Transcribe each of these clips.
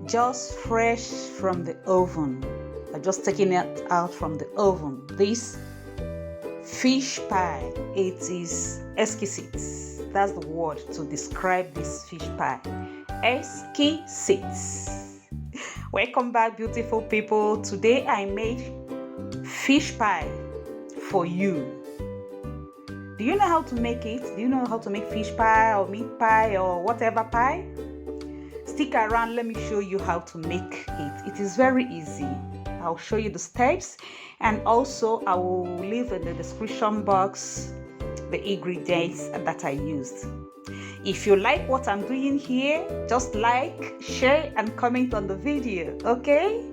just fresh from the oven. I'm just taking it out from the oven. This fish pie, it is exquisite. That's the word to describe this fish pie. Exquisite. Welcome back, beautiful people. Today I made fish pie for you. Do you know how to make it? Do you know how to make fish pie or meat pie or whatever pie? Stick around, let me show you how to make it. It is very easy. I'll show you the steps, and also I will leave in the description box the ingredients that I used. If you like what I'm doing here, just like, share and comment on the video, okay?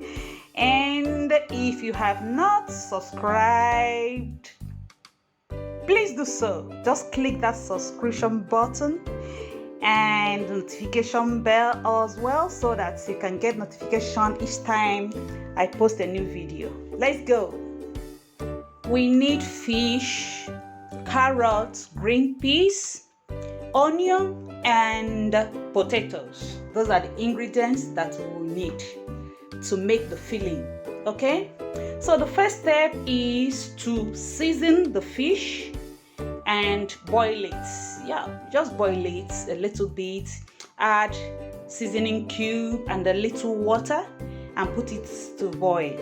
And if you have not subscribed, please do so. Just click that subscription button and the notification bell as well, so that you can get notification each time I post a new video. Let's go. We need fish, carrots, green peas, onion, and potatoes. Those are the ingredients that we will need to make the filling. Okay, so the first step is to season the fish and boil it. Yeah, just boil it a little bit, add seasoning cube and a little water and put it to boil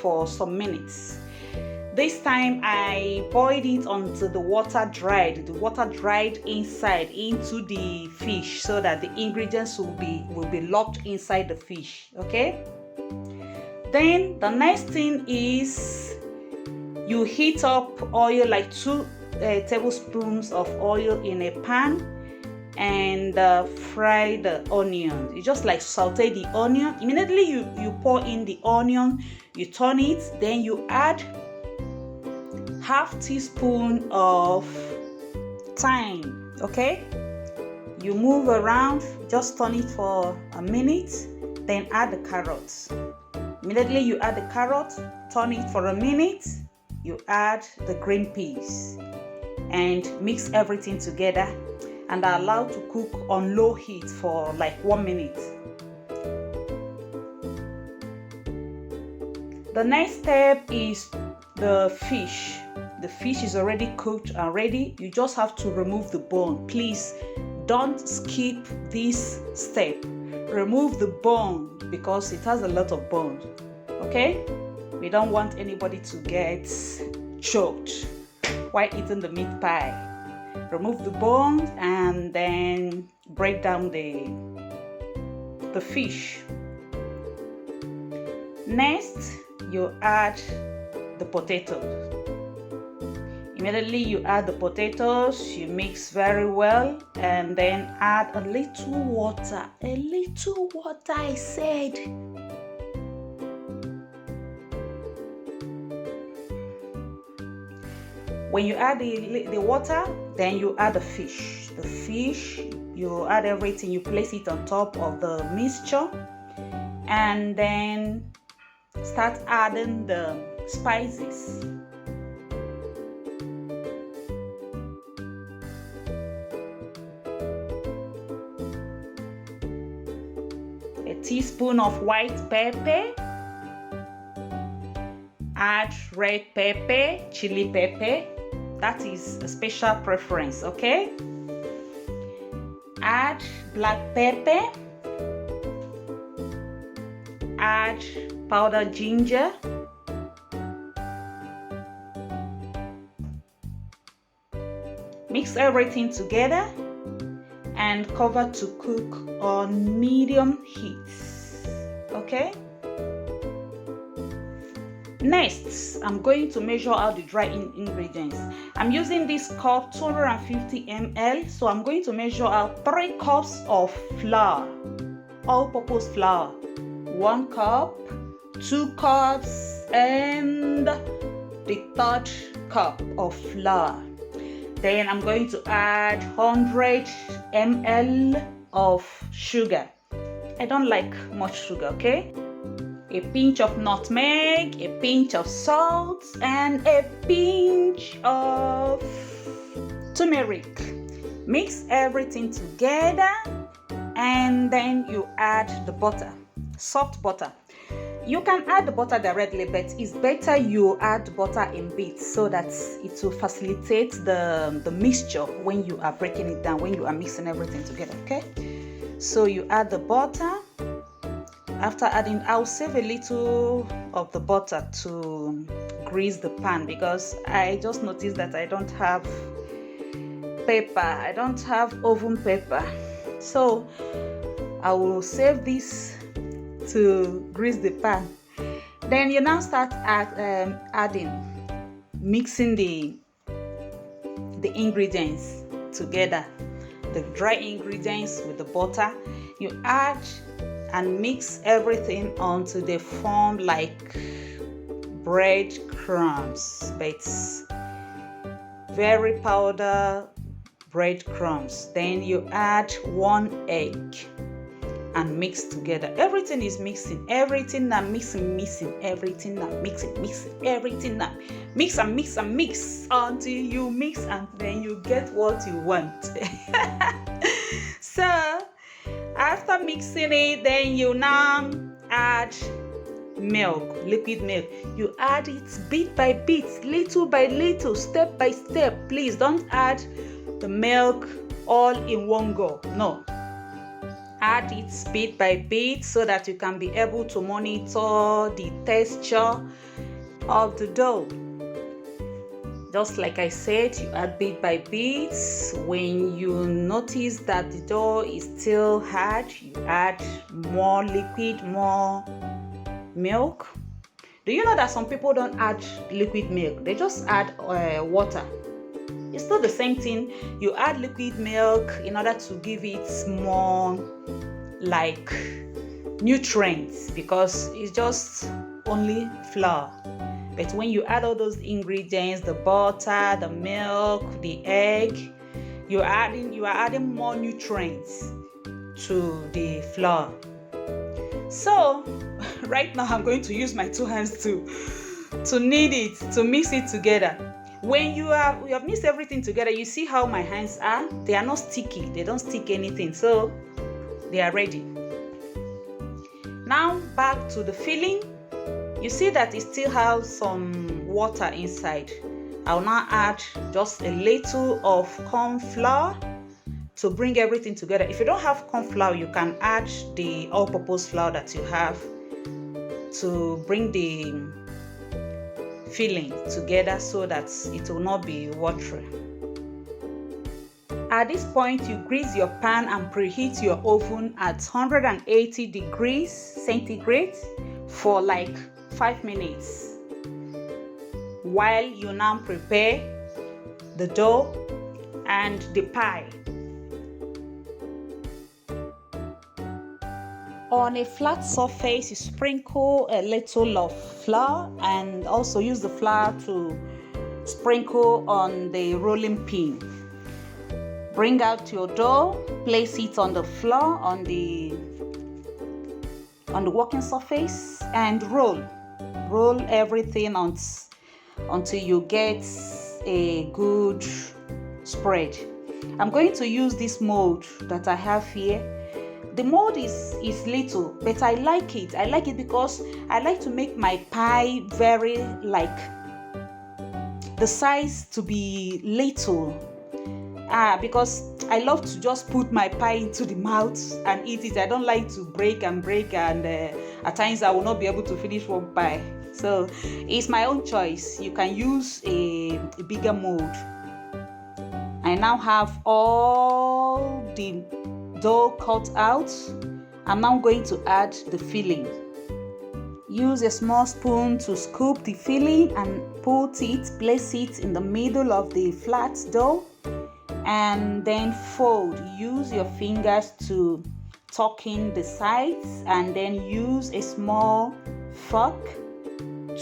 for some minutes. This time I boiled it until the water dried. The water dried inside into the fish, so that the ingredients will be locked inside the fish. Okay, then the next thing is you heat up oil, like 2 tablespoons of oil in a pan, and fry the onion. You just like saute the onion. Immediately you pour in the onion, you turn it, then you add half teaspoon of thyme. Okay, you move around, just turn it for a minute, then add the carrots. Immediately you add the carrot, turn it for a minute, you add the green peas and mix everything together and allow to cook on low heat for like 1 minute. The next step is the fish. The fish is already cooked and ready. You just have to remove the bone. Please don't skip this step. Remove the bone because it has a lot of bone. Okay, we don't want anybody to get choked while eating the meat pie. Remove the bones and then break down the fish. Next, you add the potatoes. Immediately you add the potatoes, you mix very well, and then add a little water. A little water, I said. When you add the water, then you add the fish. The fish, you add everything, you place it on top of the mixture, and then start adding the spices. A teaspoon of white pepper, add red pepper, chili pepper. That is a special preference, okay? Add black pepper, add powdered ginger, mix everything together and cover to cook on medium heat. Okay? Next, I'm going to measure out the dry ingredients. I'm using this cup 250 ml, so I'm going to measure out 3 cups of flour, all-purpose flour, 1 cup, 2 cups, and the 3rd cup of flour. Then I'm going to add 100 ml of sugar. I don't like much sugar, okay? A pinch of nutmeg, a pinch of salt, and a pinch of turmeric. Mix everything together and then you add the butter. soft butter. You can add the butter directly, but it's better you add butter in bits so that it will facilitate the mixture when you are breaking it down, when you are mixing everything together. Okay, so you add the butter. After adding, I'll save a little of the butter to grease the pan, because I just noticed that I don't have paper, I don't have oven paper, so I will save this to grease the pan. Then you now start mixing the ingredients together, the dry ingredients with the butter. You add and mix everything until they form like breadcrumbs, but very powder breadcrumbs. Then you add 1 egg and mix together. Everything is mixing, everything now mixing, everything now mixing, everything now mix and mix and mix until you mix, and then you get what you want. So after mixing it, then you now add milk, liquid milk. You add it bit by bit, little by little, step by step. Please don't add the milk all in one go. No, add it bit by bit so that you can be able to monitor the texture of the dough. Just like I said, you add bit by bit. When you notice that the dough is still hard, you add more liquid, more milk. Do you know that some people don't add liquid milk? They just add water. It's still the same thing. You add liquid milk in order to give it more like nutrients, because it's just only flour. But when you add all those ingredients, the butter, the milk, the egg, you are adding more nutrients to the flour. So right now I'm going to use my 2 hands to knead it, to mix it together. When you have mixed everything together, you see how my hands are? They are not sticky, they don't stick anything, so they are ready. Now back to the filling. You see that it still has some water inside. I'll now add just a little of corn flour to bring everything together. If you don't have corn flour, you can add the all-purpose flour that you have to bring the filling together so that it will not be watery. At this point, you grease your pan and preheat your oven at 180 degrees centigrade for like 5 minutes while you now prepare the dough and the pie. On a flat surface, you sprinkle a little of flour, and also use the flour to sprinkle on the rolling pin. Bring out your dough, place it on the floor, on the working surface, and roll everything until you get a good spread. I'm going to use this mold that I have here. The mold is little, but I like it. I like it because I like to make my pie very like the size to be little. Because I love to just put my pie into the mouth and eat it. I don't like to break and at times I will not be able to finish one pie. So it's my own choice. You can use a bigger mold. I now have all the dough cut out. I'm now going to add the filling. Use a small spoon to scoop the filling and place it in the middle of the flat dough, and then fold. Use your fingers to tuck in the sides, and then use a small fork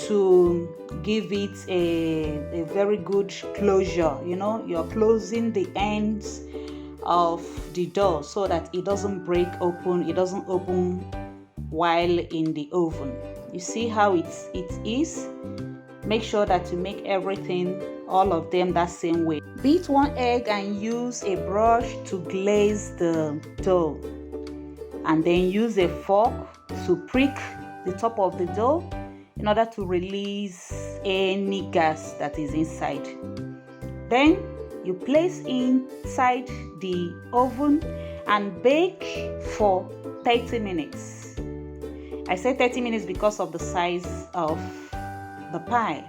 to give it a very good closure. You know, you're closing the ends of the dough so that it doesn't break open, it doesn't open while in the oven. You see how it is? Make sure that you make everything, all of them, that same way. Beat 1 egg and use a brush to glaze the dough. and then use a fork to prick the top of the dough in order to release any gas that is inside. Then you place inside the oven and bake for 30 minutes. I say 30 minutes because of the size of the pie.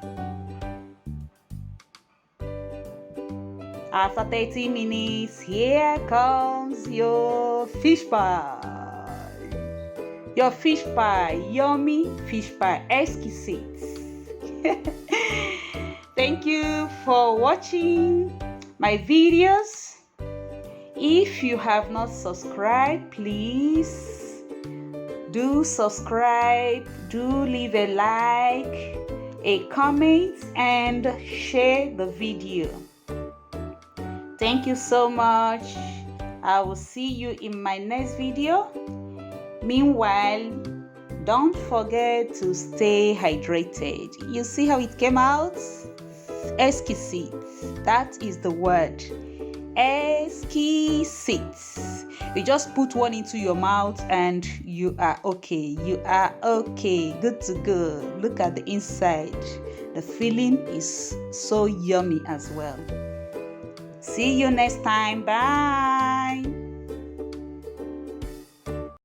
After 30 minutes, here comes your fish pie. Your fish pie, yummy fish pie, exquisite. Thank you for watching my videos. If you have not subscribed, please do subscribe, do leave a like, a comment, and share the video. Thank you so much. I will see you in my next video. Meanwhile, don't forget to stay hydrated. You see how it came out? Exquisite. That is the word. Exquisite. You just put one into your mouth and you are okay. You are okay. Good to go. Look at the inside. The filling is so yummy as well. See you next time. Bye.